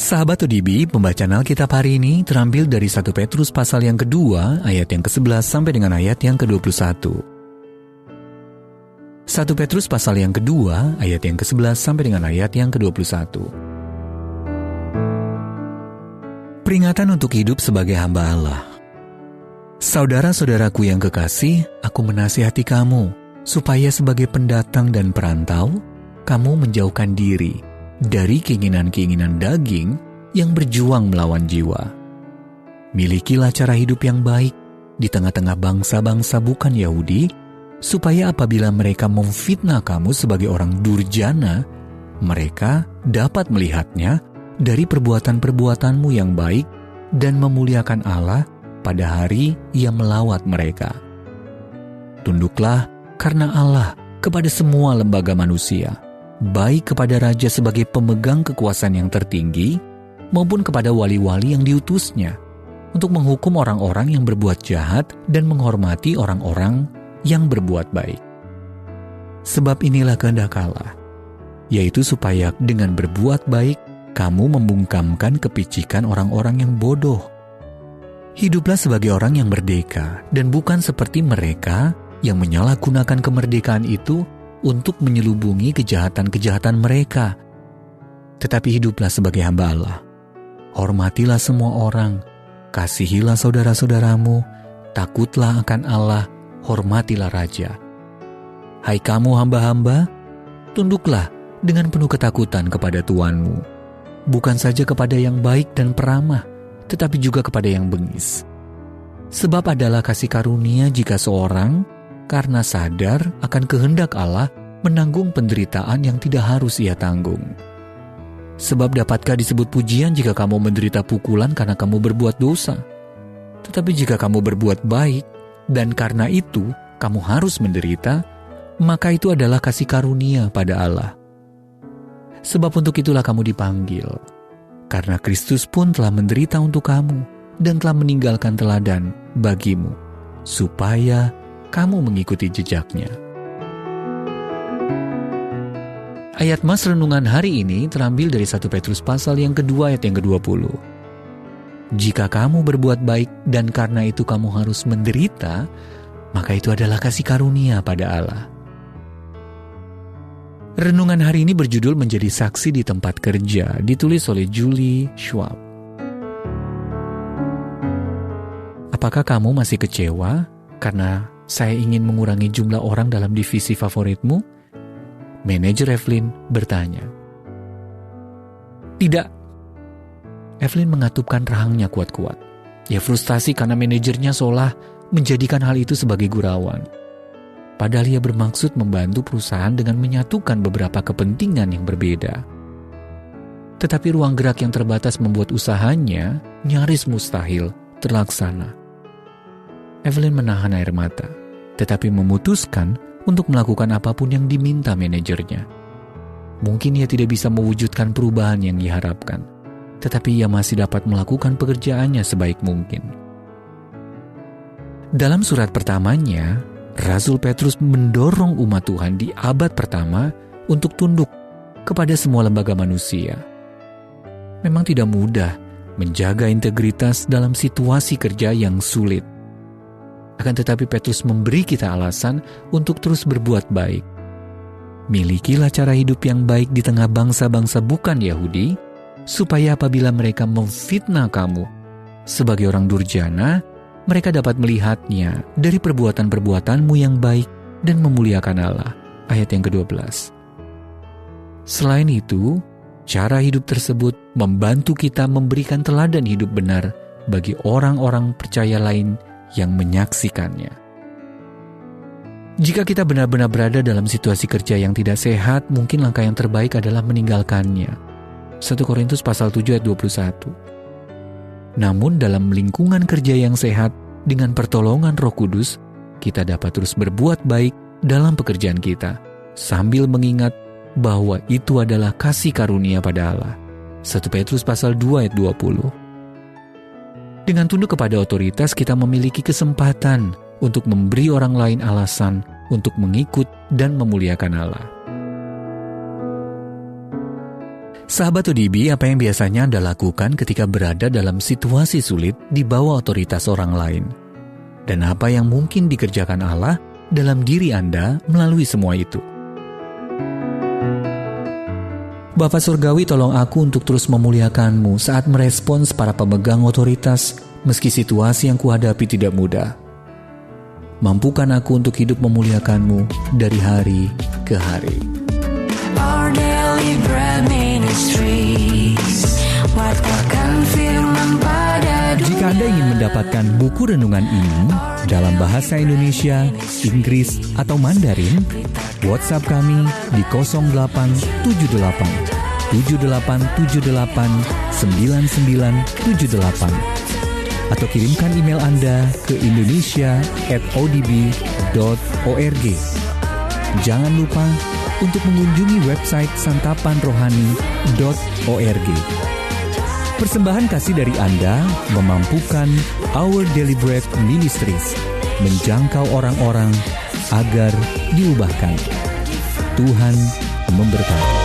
Sahabat ODB, pembacaan Alkitab hari ini terambil dari 1 Petrus pasal yang kedua, ayat yang ke-11 sampai dengan ayat yang ke-21. 1 Petrus pasal yang kedua, ayat yang ke-11 sampai dengan ayat yang ke-21. Peringatan untuk hidup sebagai hamba Allah. Saudara-saudaraku yang kekasih, aku menasihati kamu, supaya sebagai pendatang dan perantau, kamu menjauhkan diri dari keinginan-keinginan daging yang berjuang melawan jiwa. Milikilah cara hidup yang baik di tengah-tengah bangsa-bangsa bukan Yahudi, supaya apabila mereka memfitnah kamu sebagai orang durjana, mereka dapat melihatnya dari perbuatan-perbuatanmu yang baik dan memuliakan Allah pada hari Ia melawat mereka. Tunduklah karena Allah kepada semua lembaga manusia, baik kepada raja sebagai pemegang kekuasaan yang tertinggi, maupun kepada wali-wali yang diutusnya, untuk menghukum orang-orang yang berbuat jahat dan menghormati orang-orang yang berbuat baik. Sebab inilah kehendak Allah, yaitu supaya dengan berbuat baik, kamu membungkamkan kepicikan orang-orang yang bodoh. Hiduplah sebagai orang yang merdeka, dan bukan seperti mereka yang menyalahgunakan kemerdekaan itu untuk menyelubungi kejahatan-kejahatan mereka. Tetapi hiduplah sebagai hamba Allah. Hormatilah semua orang, kasihilah saudara-saudaramu, takutlah akan Allah, hormatilah raja. Hai kamu hamba-hamba, tunduklah dengan penuh ketakutan kepada Tuanmu, bukan saja kepada yang baik dan peramah, tetapi juga kepada yang bengis. Sebab adalah kasih karunia jika seorang karena sadar akan kehendak Allah menanggung penderitaan yang tidak harus ia tanggung. Sebab dapatkah disebut pujian jika kamu menderita pukulan karena kamu berbuat dosa? Tetapi jika kamu berbuat baik, dan karena itu kamu harus menderita, maka itu adalah kasih karunia pada Allah. Sebab untuk itulah kamu dipanggil, karena Kristus pun telah menderita untuk kamu, dan telah meninggalkan teladan bagimu, supaya kamu mengikuti jejaknya. Ayat mas renungan hari ini terambil dari 1 Petrus pasal yang kedua ayat yang ke-20. Jika kamu berbuat baik dan karena itu kamu harus menderita, maka itu adalah kasih karunia pada Allah. Renungan hari ini berjudul Menjadi Saksi di Tempat Kerja, ditulis oleh Julie Schwab. Apakah kamu masih kecewa karena saya ingin mengurangi jumlah orang dalam divisi favoritmu? Manajer Evelyn bertanya. Tidak. Evelyn mengatupkan rahangnya kuat-kuat. Ia frustasi karena manajernya seolah menjadikan hal itu sebagai gurauan. Padahal ia bermaksud membantu perusahaan dengan menyatukan beberapa kepentingan yang berbeda. Tetapi ruang gerak yang terbatas membuat usahanya nyaris mustahil terlaksana. Evelyn menahan air mata, tetapi memutuskan untuk melakukan apapun yang diminta manajernya. Mungkin ia tidak bisa mewujudkan perubahan yang diharapkan, tetapi ia masih dapat melakukan pekerjaannya sebaik mungkin. Dalam surat pertamanya, Rasul Petrus mendorong umat Tuhan di abad pertama untuk tunduk kepada semua lembaga manusia. Memang tidak mudah menjaga integritas dalam situasi kerja yang sulit. Akan tetapi Petrus memberi kita alasan untuk terus berbuat baik. Milikilah cara hidup yang baik di tengah bangsa-bangsa bukan Yahudi, supaya apabila mereka memfitnah kamu sebagai orang durjana, mereka dapat melihatnya dari perbuatan-perbuatanmu yang baik dan memuliakan Allah. Ayat yang ke-12. Selain itu, cara hidup tersebut membantu kita memberikan teladan hidup benar bagi orang-orang percaya lain yang menyaksikannya. Jika kita benar-benar berada dalam situasi kerja yang tidak sehat, mungkin langkah yang terbaik adalah meninggalkannya. 1 Korintus pasal 7 ayat 21. Namun dalam lingkungan kerja yang sehat, dengan pertolongan Roh Kudus, kita dapat terus berbuat baik dalam pekerjaan kita, sambil mengingat bahwa itu adalah kasih karunia pada Allah. 1 Petrus pasal 2 ayat 20. Dengan tunduk kepada otoritas, kita memiliki kesempatan untuk memberi orang lain alasan untuk mengikut dan memuliakan Allah. Sahabat ODB, apa yang biasanya Anda lakukan ketika berada dalam situasi sulit di bawah otoritas orang lain? Dan apa yang mungkin dikerjakan Allah dalam diri Anda melalui semua itu? Bapa Surgawi, tolong aku untuk terus memuliakan-Mu saat merespons para pemegang otoritas, meski situasi yang kuhadapi tidak mudah. Mampukan aku untuk hidup memuliakan-Mu dari hari ke hari. Our Daily Bread Ministries, wartakan firman pada dunia. Jika Anda ingin mendapatkan buku renungan ini dalam bahasa Indonesia, Inggris, atau Mandarin, WhatsApp kami di 0878 7878 9978 atau kirimkan email Anda ke indonesia@odb.org. Jangan lupa untuk mengunjungi website santapanrohani.org. Persembahan kasih dari Anda memampukan Our Daily Bread Ministries menjangkau orang-orang agar diubahkan. Tuhan memberkati.